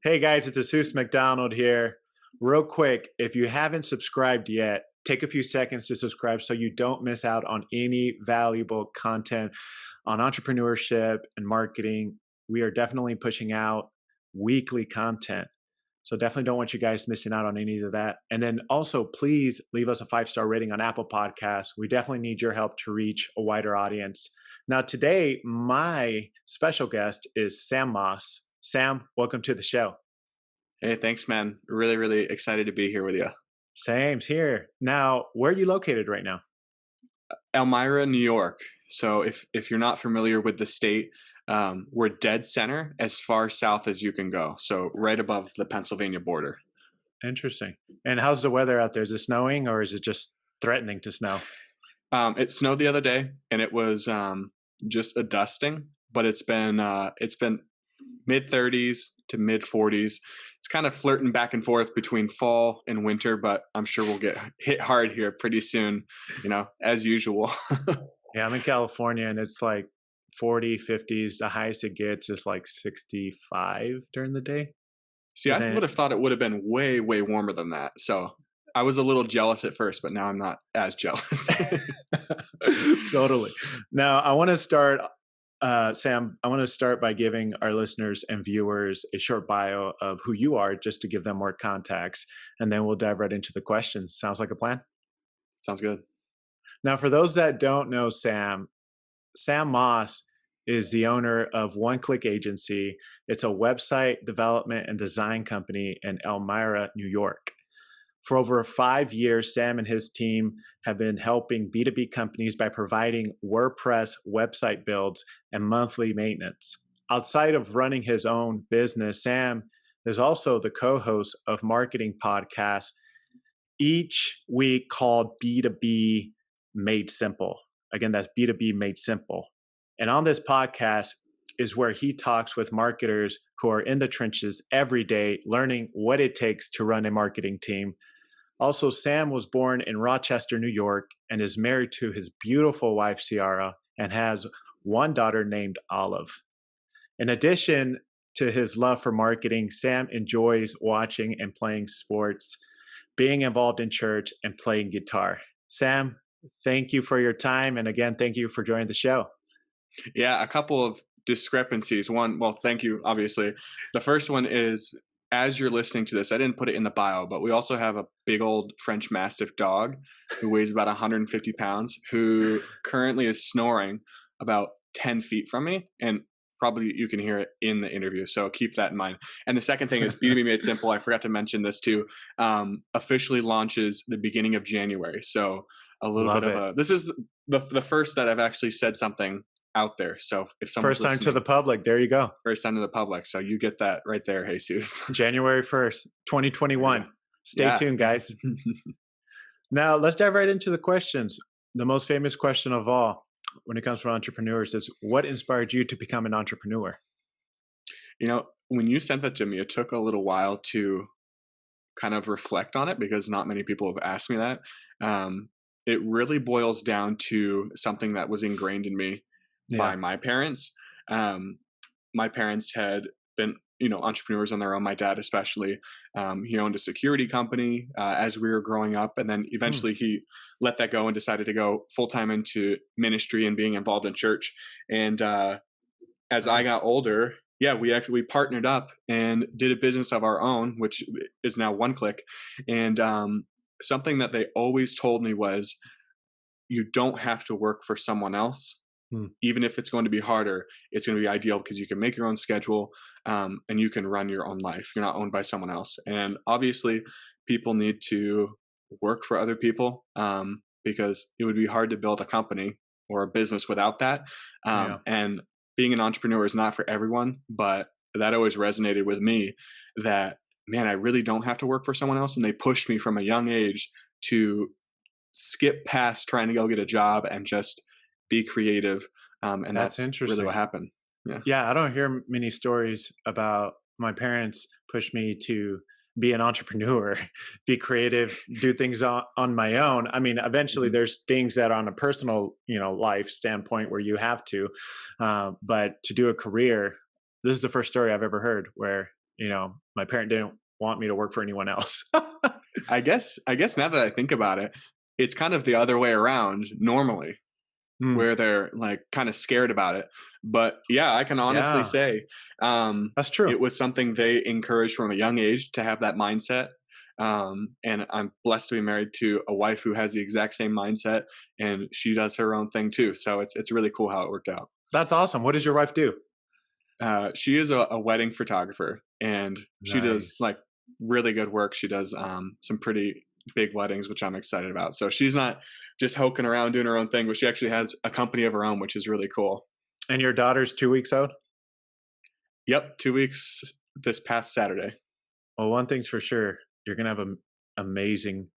Hey guys, it's Jesus McDonald here. Real quick, if you haven't subscribed yet, take a few seconds to subscribe so you don't miss out on any valuable content on entrepreneurship and marketing. We are definitely pushing out weekly content. So definitely don't want you guys missing out on any of that. And then also, please leave us a 5-star rating on Apple Podcasts. We definitely need your help to reach a wider audience. Now, today, my special guest is Sam Moss. Sam, welcome to the show. Hey, thanks, man. Really, really excited to be here with you. Same's here. Now, where are you located right now? Elmira, New York. So if you're not familiar with the state, we're dead center as far south as you can go. So right above the Pennsylvania border. Interesting. And how's the weather out there? Is it snowing or is it just threatening to snow? It snowed the other day, and it was just a dusting. But it's been mid 30s to mid 40s. It's kind of flirting back and forth between fall and winter, but I'm sure we'll get hit hard here pretty soon, as usual. Yeah, I'm in California and it's like 40, 50s. The highest it gets is like 65 during the day. See, But I then, would have thought it would have been way, way warmer than that. So I was a little jealous at first, but now I'm not as jealous. totally. Now, Sam, I want to start by giving our listeners and viewers a short bio of who you are, just to give them more context. And then we'll dive right into the questions. Sounds like a plan? Sounds good. Now, for those that don't know Sam, Sam Moss is the owner of One Click Agency. It's a website development and design company in Elmira, New York. For over 5 years, Sam and his team have been helping B2B companies by providing WordPress website builds and monthly maintenance. Outside of running his own business, Sam is also the co-host of marketing podcasts each week called B2B Made Simple. Again, that's B2B Made Simple. And on this podcast is where he talks with marketers who are in the trenches every day, learning what it takes to run a marketing team. Also, Sam was born in Rochester, New York, and is married to his beautiful wife, Ciara, and has one daughter named Olive. In addition to his love for marketing, Sam enjoys watching and playing sports, being involved in church, and playing guitar. Sam, thank you for your time. And again, thank you for joining the show. Yeah, a couple of discrepancies. One, well, thank you, obviously. The first one is, as you're listening to this, I didn't put it in the bio, but we also have a big old French Mastiff dog who weighs about 150 pounds, who currently is snoring about 10 feet from me. And probably you can hear it in the interview. So keep that in mind. And the second thing is B2B Made Simple. I forgot to mention this too. Officially launches the beginning of January. So a little Love bit of it. this is the first that I've actually said something out there. So if someone's First time to listening, the public. There you go. first time to the public. So you get that right there, Jesus. January 1st, 2021. Stay Yeah. tuned, guys. Now, let's dive right into the questions. The most famous question of all when it comes to entrepreneurs is, what inspired you to become an entrepreneur? When you sent that to me, it took a little while to kind of reflect on it because not many people have asked me that. It really boils down to something that was ingrained in me by my parents. My parents had been, entrepreneurs on their own. My dad, especially, he owned a security company as we were growing up, and then eventually he let that go and decided to go full time into ministry and being involved in church. And as I got older, we partnered up and did a business of our own, which is now One Click. And something that they always told me was, you don't have to work for someone else. Even if it's going to be harder, it's going to be ideal because you can make your own schedule and you can run your own life. You're not owned by someone else. And obviously, people need to work for other people because it would be hard to build a company or a business without that. And being an entrepreneur is not for everyone, but that always resonated with me that, man, I really don't have to work for someone else. And they pushed me from a young age to skip past trying to go get a job and just be creative. And that's really what happened. Yeah, I don't hear many stories about my parents push me to be an entrepreneur, be creative, do things on my own. I mean, eventually there's things that on a personal, life standpoint where you have to, but to do a career, this is the first story I've ever heard where My parent didn't want me to work for anyone else. I guess now that I think about it, it's kind of the other way around normally, Mm, where they're like kind of scared about it. But yeah, I can honestly yeah, say that's true. it was something they encouraged from a young age to have that mindset. And I'm blessed to be married to a wife who has the exact same mindset, and she does her own thing too. So it's really cool how it worked out. That's awesome. What does your wife do? She is a wedding photographer, and she does Nice. like really good work. She does some pretty big weddings, which I'm excited about. So she's not just hoking around doing her own thing, but she actually has a company of her own, which is really cool. And your daughter's 2 weeks old? Yep, 2 weeks this past Saturday. Well, one thing's for sure, you're gonna have amazing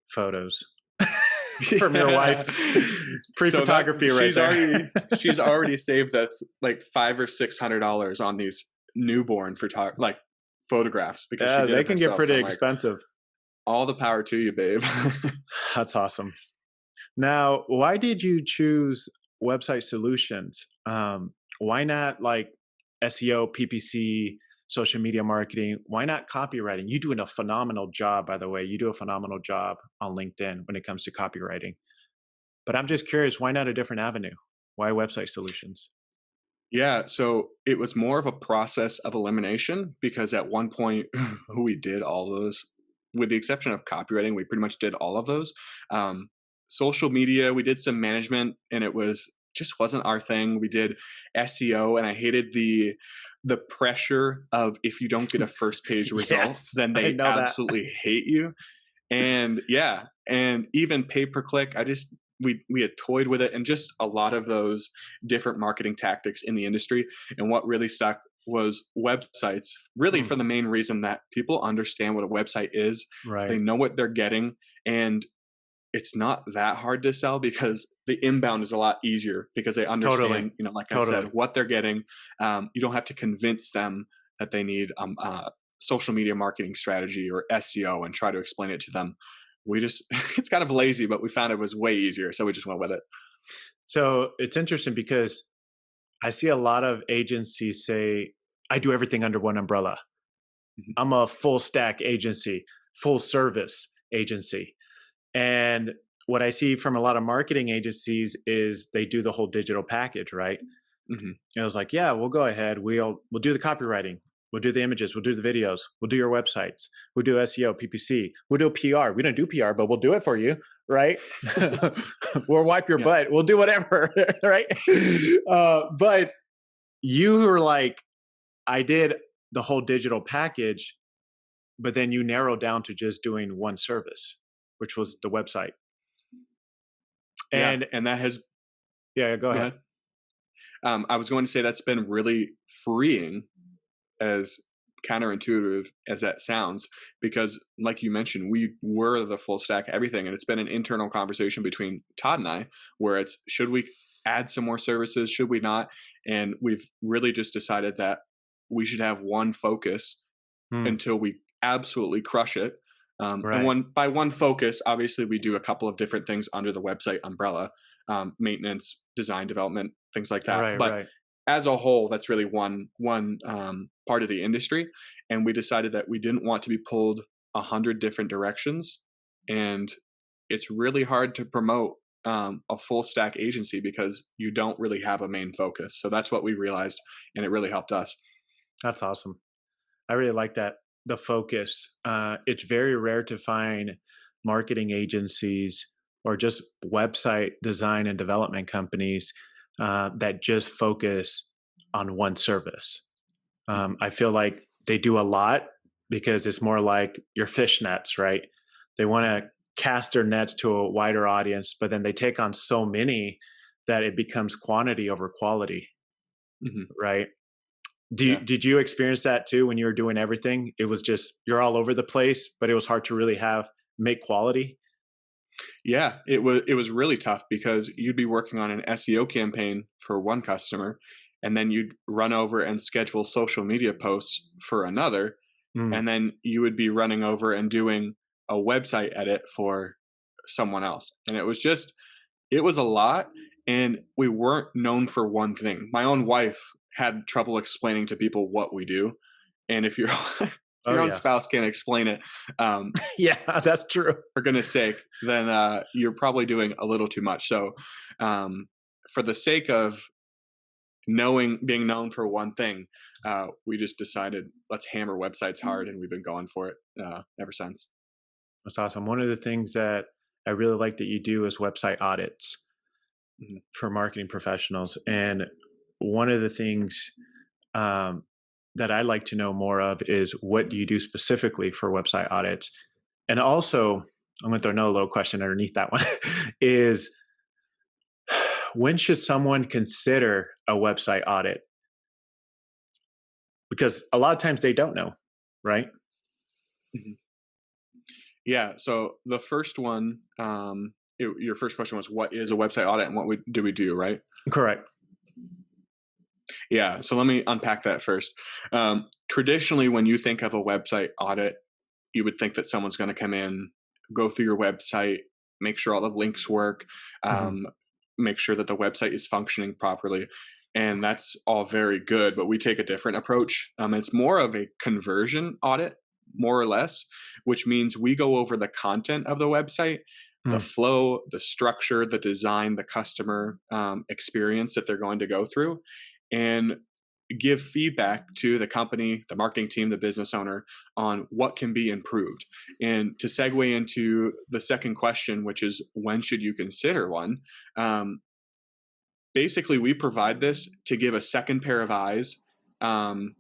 photos from your Yeah. wife. Free So that photography right there. she's already saved us like $500 or $600 on these newborn like photographs because she Yeah, did they it can get herself. So pretty I'm like, expensive. all the power to you, babe. That's awesome. Now, why did you choose website solutions? Why not like SEO, PPC, social media marketing? Why not copywriting? You're doing a phenomenal job, by the way. You do a phenomenal job on LinkedIn when it comes to copywriting. But I'm just curious, why not a different avenue? Why website solutions? Yeah, so it was more of a process of elimination because at one point we did all those, with the exception of copywriting, we pretty much did all of those. Um, Social media, we did some management, and it was just wasn't our thing. We did SEO, and I hated the pressure of if you don't get a first page result, Yes, then I they know that. absolutely hate you. And yeah, and even pay per click, we had toyed with it, and just a lot of those different marketing tactics in the industry. And what really stuck was websites, really Hmm, for the main reason that people understand what a website is. They right. know what they're getting, and it's not that hard to sell because the inbound is a lot easier because they Totally. understand, like I said, Totally. what they're getting. You don't have to convince them that they need social media marketing strategy or SEO and try to explain it to them. We just, it's kind of lazy, but we found it was way easier. So we just went with it. So it's interesting because I see a lot of agencies say, I do everything under one umbrella. Mhm. I'm a full stack agency, full service agency. And what I see from a lot of marketing agencies is they do the whole digital package, right? Mhm. And I was like, yeah, we'll go ahead. We'll do the copywriting. We'll do the images. We'll do the videos. We'll do your websites. We'll do SEO, PPC. We'll do PR. We don't do PR, but we'll do it for you, right? We'll wipe your Yeah. butt. We'll do whatever, right? But you were like, I did the whole digital package, but then you narrowed down to just doing one service, which was the website. Yeah. And And that has, yeah, go go ahead. ahead. I was going to say that's been really freeing, as counterintuitive as that sounds, because like you mentioned, we were the full stack everything, and it's been an internal conversation between Todd and I, where it's, should we add some more services, should we not? And we've really just decided that we should have one focus Hmm, until we absolutely crush it. And right, one focus, obviously, we do a couple of different things under the website umbrella, maintenance, design, development, things like that. right, But right. as a whole, that's really one part of the industry, and we decided that we didn't want to be pulled 100 different directions, and it's really hard to promote a full stack agency because you don't really have a main focus. So that's what we realized, and it really helped us. That's awesome. I really like that. The focus. It's very rare to find marketing agencies or just website design and development companies that just focus on one service. Mhm. I feel like they do a lot because it's more like your fish nets, right? They want to cast their nets to a wider audience, but then they take on so many that it becomes quantity over quality, Mhm. right? Yeah. Did you experience that too when you were doing everything? It was just you're all over the place, but it was hard to really have make quality. Yeah, it was really tough because you'd be working on an SEO campaign for one customer, and then you'd run over and schedule social media posts for another, Mm, and then you would be running over and doing a website edit for someone else. And it was a lot, and we weren't known for one thing. My own wife had trouble explaining to people what we do, And if your if Oh, your own yeah. spouse can't explain it, um, Yeah, that's true. for goodness sake, then you're probably doing a little too much. So, um, for the sake of being known for one thing, we just decided let's hammer websites hard, and we've been going for it ever since. That's awesome. One of the things that I really like that you do is website audits Mhm. for marketing professionals. And one of the things um, that I'd like to know more of is what do you do specifically for website audits? And also, I'm going to throw another little question underneath that one is when should someone consider a website audit? Because a lot of times they don't know, right? Mhm. Yeah. So the first one, your first question was, what is a website audit and do we do, right? Correct. Yeah. So let me unpack that first. Traditionally, when you think of a website audit, you would think that someone's going to come in, go through your website, make sure all the links work, Hmm. um, make sure that the website is functioning properly. And that's all very good, but we take a different approach. It's more of a conversion audit, more or less, which means we go over the content of the website, the flow, the structure, the design, the customer experience that they're going to go through, and give feedback to the company, the marketing team, the business owner on what can be improved. And to segue into the second question, which is when should you consider one? Um, Basically, we provide this to give a second pair of eyes um,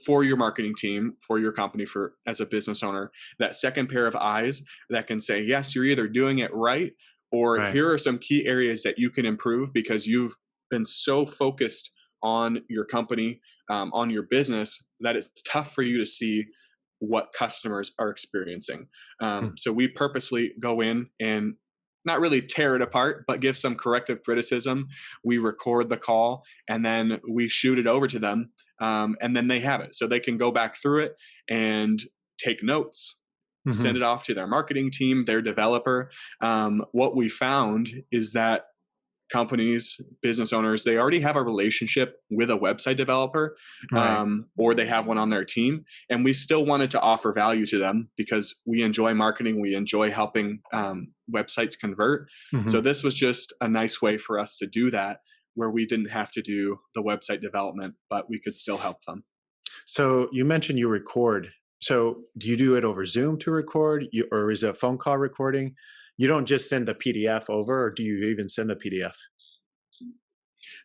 for your marketing team, for your company, for as a business owner, that second pair of eyes that can say, yes, you're either doing it right, or Right. here are some key areas that you can improve because you've been so focused on your company, on your business, that it's tough for you to see what customers are experiencing. Mm. So we purposely go in and not really tear it apart, but give some corrective criticism. We record the call and then we shoot it over to them, and then they have it so they can go back through it and take notes, send it Hmm. off to their marketing team, their developer. What we found is that companies, business owners, they already have a relationship with a website developer, Right. or they have one on their team. And we still wanted to offer value to them because we enjoy marketing, we enjoy helping websites convert. So Hmm. this was just a nice way for us to do that, where we didn't have to do the website development, but we could still help them. So you mentioned you record. So do you do it over Zoom to record, or is it a phone call recording? You don't just send the PDF over, or do you even send the PDF?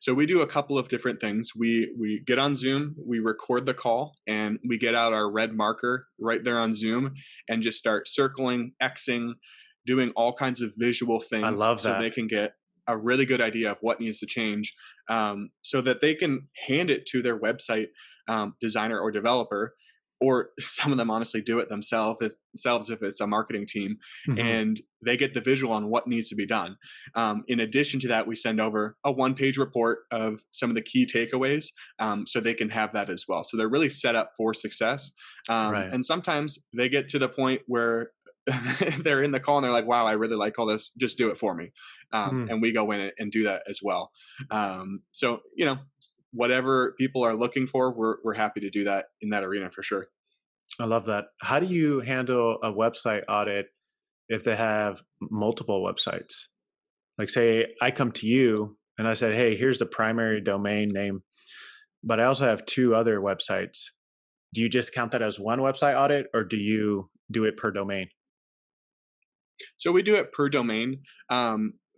So we do a couple of different things. We get on Zoom, we record the call, and we get out our red marker right there on Zoom and just start circling, Xing, doing all kinds of visual I things love so that. they can get a really good idea of what needs to change, so that they can hand it to their website designer or developer, or some of them honestly do it themselves if it's a marketing team, Hmm. and they get the visual on what needs to be done. In addition to that, we send over a one-page report of some of the key takeaways, so they can have that as well. So they're really set up for success. Right. And sometimes they get to the point where they're in the call and they're like, "Wow, I really like all this. Just do it for me." Mm, And we go in and do that as well. So whatever people are looking for, we're happy to do that in that arena for sure. I love that. How do you handle a website audit if they have multiple websites? Like, say I come to you and I said, "Hey, here's the primary domain name, but I also have two other websites." Do you just count that as one website audit, or do you do it per domain? So we do it per domain,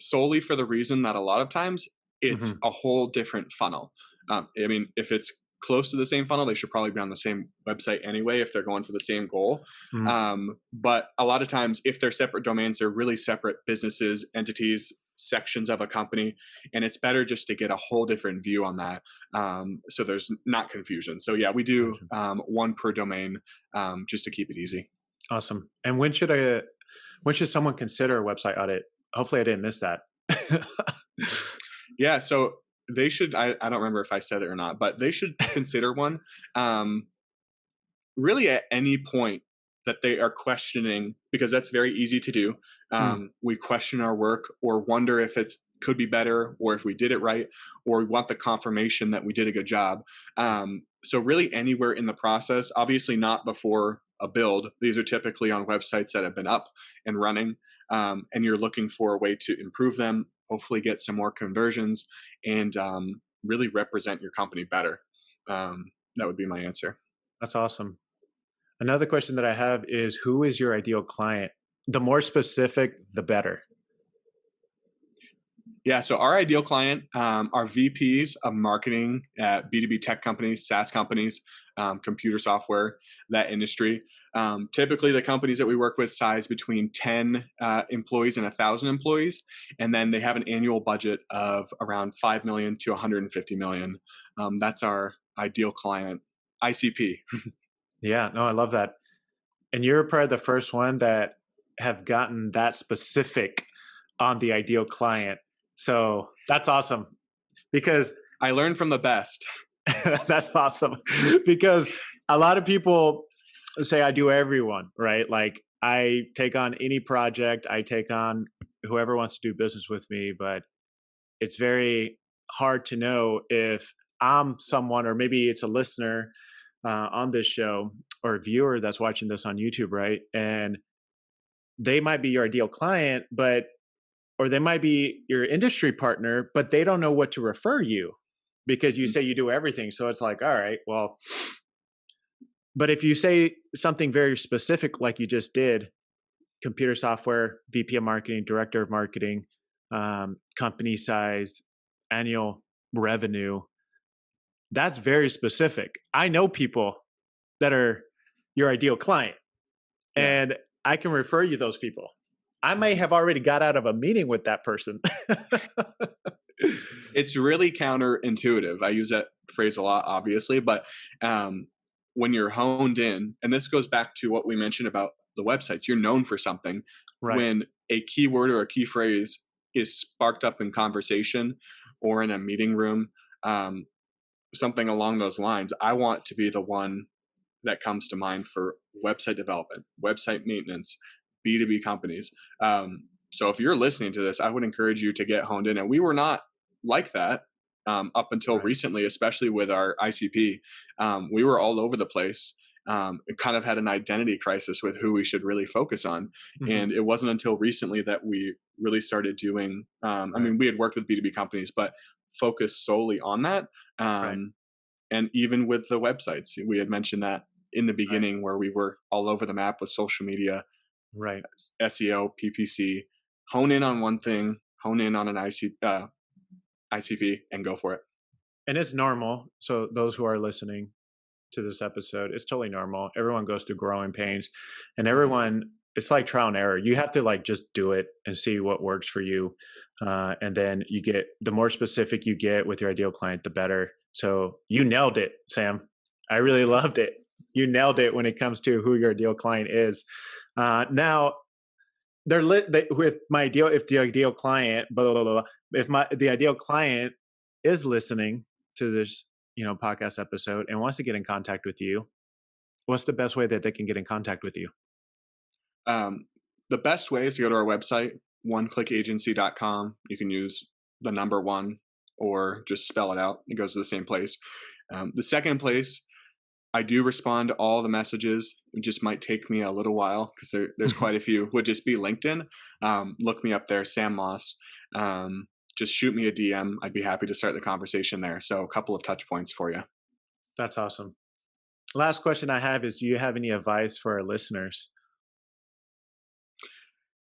solely for the reason that a lot of times it's Hmm. a whole different funnel. I mean, if it's close to the same funnel, they should probably be on the same website anyway if they're going for the same goal. Mm. But a lot of times, if they're separate domains, they're really separate businesses, entities, sections of a company, and it's better just to get a whole different view on that, so there's not confusion. So yeah, we do Gotcha. one per domain, just to keep it easy. Awesome. And when should someone consider a website audit? Hopefully, I didn't miss that. Yeah, so they should. I don't remember if I said it or not, but they should consider one. Um, Really, at any point that they are questioning, because that's very easy to do. Mm, We question our work or wonder if it's could be better, or if we did it right, or we want the confirmation that we did a good job. So really anywhere in the process, obviously not before a build. These are typically on websites that have been up and running, and you're looking for a way to improve them, hopefully get some more conversions, and really represent your company better. That would be my answer. That's awesome. Another question that I have is, who is your ideal client? The more specific, the better. Yeah, so our ideal client are VPs of marketing at B2B tech companies, SaaS companies, computer software, that industry. Typically, the companies that we work with size between 10 employees and 1,000 employees, and then they have an annual budget of around 5 million to 150 million. That's our ideal client, ICP. Yeah, no, I love that. And you're probably the first one that have gotten that specific on the ideal client. So that's awesome because I learned from the best. that's awesome because a lot of people say I do everyone, right? Like I take on any project, I take on whoever wants to do business with me, but it's very hard to know if I'm someone, or maybe it's a listener on this show or a viewer that's watching this on YouTube, right? And they might be your ideal client, but or they might be your industry partner, but they don't know what to refer you because you say you do everything. So it's like, all right, well, but if you say something very specific, like you just did, computer software, VP of marketing, director of marketing, company size, annual revenue, that's very specific. I know people that are your ideal client, Yeah. and I can refer you those people. I may have already got out of a meeting with that person. It's really counterintuitive. I use that phrase a lot, obviously, but when you're honed in, and this goes back to what we mentioned about the websites, you're known for something. Right. When a keyword or a key phrase is sparked up in conversation or in a meeting room, um, something along those lines, I want to be the one that comes to mind for website development, website maintenance, B2B companies. So if you're listening to this, I would encourage you to get honed in. And we were not like that up until Right. recently, especially with our ICP. We were all over the place. It kind of had an identity crisis with who we should really focus on. Hmm. And it wasn't until recently that we really started doing, I Right. mean, we had worked with B2B companies, but focused solely on that. Right. And even with the websites, we had mentioned that in the Right. beginning where we were all over the map with social media, Right. SEO, PPC. Hone in on one thing, hone in on an ICP, and go for it. And it's normal. So those who are listening to this episode, it's totally normal. Everyone goes through growing pains, and everyone, it's like trial and error. You have to like just do it and see what works for you. And then you get, the more specific you get with your ideal client, the better. So you nailed it, Sam. I really loved it. You nailed it when it comes to who your ideal client is. Now they're with my ideal, if the ideal client, blah, blah, blah, blah, if the ideal client is listening to this, podcast episode and wants to get in contact with you, what's the best way that they can get in contact with you? Um, the best way is to go to our website, oneclickagency.com. You can use the number one or just spell it out. It goes to the same place. The second place, I do respond to all the messages. It just might take me a little while because there's quite a few. Would just be LinkedIn. Look me up there, Sam Moss. Just shoot me a DM. I'd be happy to start the conversation there. So a couple of touch points for you. That's awesome. Last question I have is, do you have any advice for our listeners?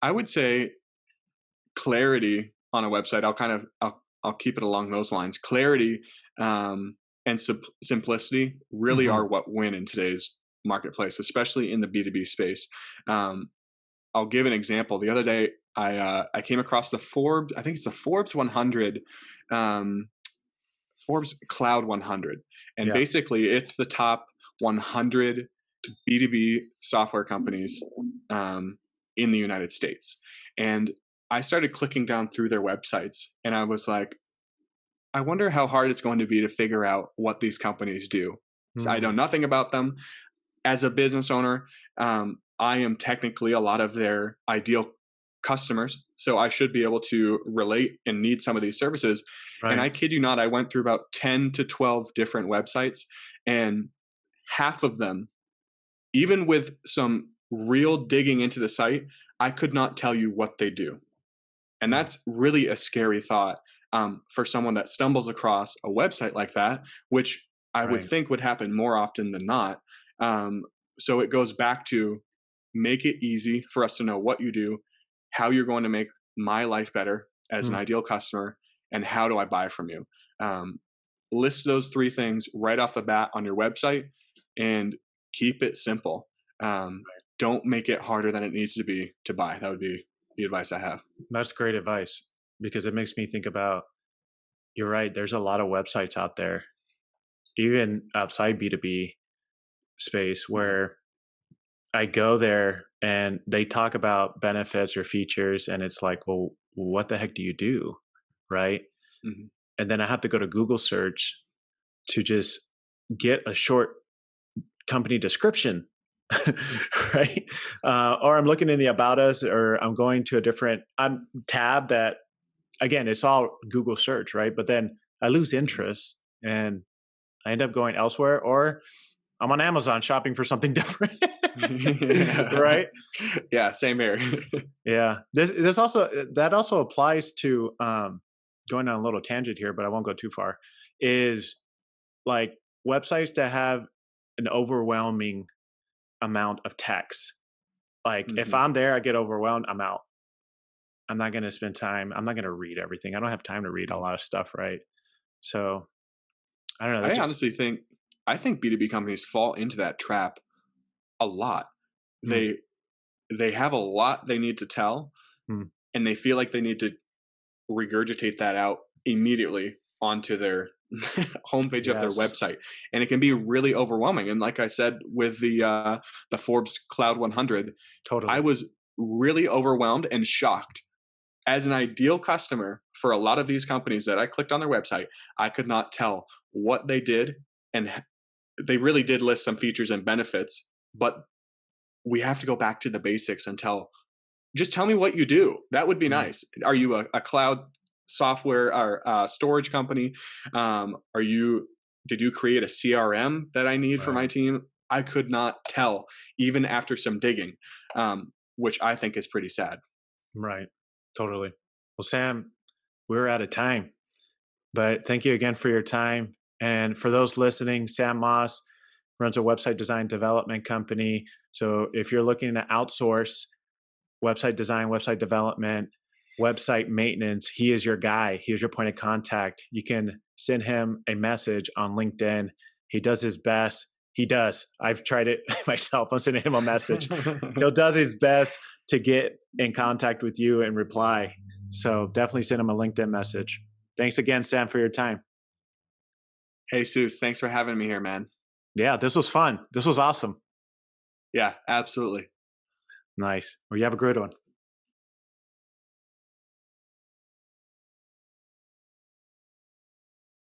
I would say clarity on a website. I'll keep it along those lines. Clarity and simplicity really Hmm. are what win in today's marketplace, especially in the B2B space. Um, I'll give an example. The other day, I came across the Forbes. I think it's the Forbes 100, um, Forbes Cloud 100, and Yeah. basically it's the top 100 B2B software companies in the United States. And I started clicking down through their websites, and I was like, I wonder how hard it's going to be to figure out what these companies do. So I know Mm. nothing about them. As a business owner, I am technically a lot of their ideal customers, so I should be able to relate and need some of these services. And Right. I kid you not, I went through about 10 to 12 different websites, and half of them, even with some real digging into the site, I could not tell you what they do. And Mm. that's really a scary thought, for someone that stumbles across a website like that, which I would Right. think would happen more often than not. Um, so it goes back to make it easy for us to know what you do, how you're going to make my life better as an Mm. ideal customer, and how do I buy from you. Um, List those three things right off the bat on your website and keep it simple. Don't make it harder than it needs to be to buy. That would be the advice I have. That's great advice because it makes me think about, you're right. There's a lot of websites out there, even outside B2B space, Mhm, where I go there and they talk about benefits or features, and it's like, well, what the heck do you do? Right. mhm. And then I have to go to Google search to just get a short company description. Right. Or I'm looking in the about us, or I'm going to a different tab that, again, it's all Google search. Right. But then I lose Mhm. interest and I end up going elsewhere, or I'm on Amazon shopping for something different. Yeah. Right. Yeah, same here. Yeah. This also that also applies to, going on a little tangent here, but I won't go too far, is like websites that have an overwhelming amount of text. Like if Mhm. I'm there, I get overwhelmed, I'm out. I'm not gonna spend time. I'm not gonna read everything. I don't have time to read a Mhm. lot of stuff, right? So I don't know. That I just honestly think I think B2B companies fall into that trap a lot. mm, They they have a lot they need to tell, mm, and they feel like they need to regurgitate that out immediately onto their homepage of their yes, website, and it can be really overwhelming. And like I said with the Forbes Cloud 100, I totally. was really overwhelmed and shocked. As an ideal customer for a lot of these companies that I clicked on their website, I could not tell what they did, and they really did list some features and benefits, but we have to go back to the basics and just tell me what you do. That would be Right. nice. Are you a cloud software or storage company? Are you Did you create a CRM that I need for my Right. team? I could not tell even after some digging, which I think is pretty sad. Right. Totally. Well, Sam, we're out of time. But thank you again for your time. And for those listening, Sam Moss runs a website design development company. So if you're looking to outsource website design, website development, website maintenance, he is your guy. He is your point of contact. You can send him a message on LinkedIn. He does his best. He does. I've tried it myself. I'm sending him a message. He'll does his best to get in contact with you and reply. So definitely send him a LinkedIn message. Thanks again, Sam, for your time. Hey, Seuss, thanks for having me here, man. Yeah, this was fun. This was awesome. Yeah, absolutely. Nice. Well, you have a great one.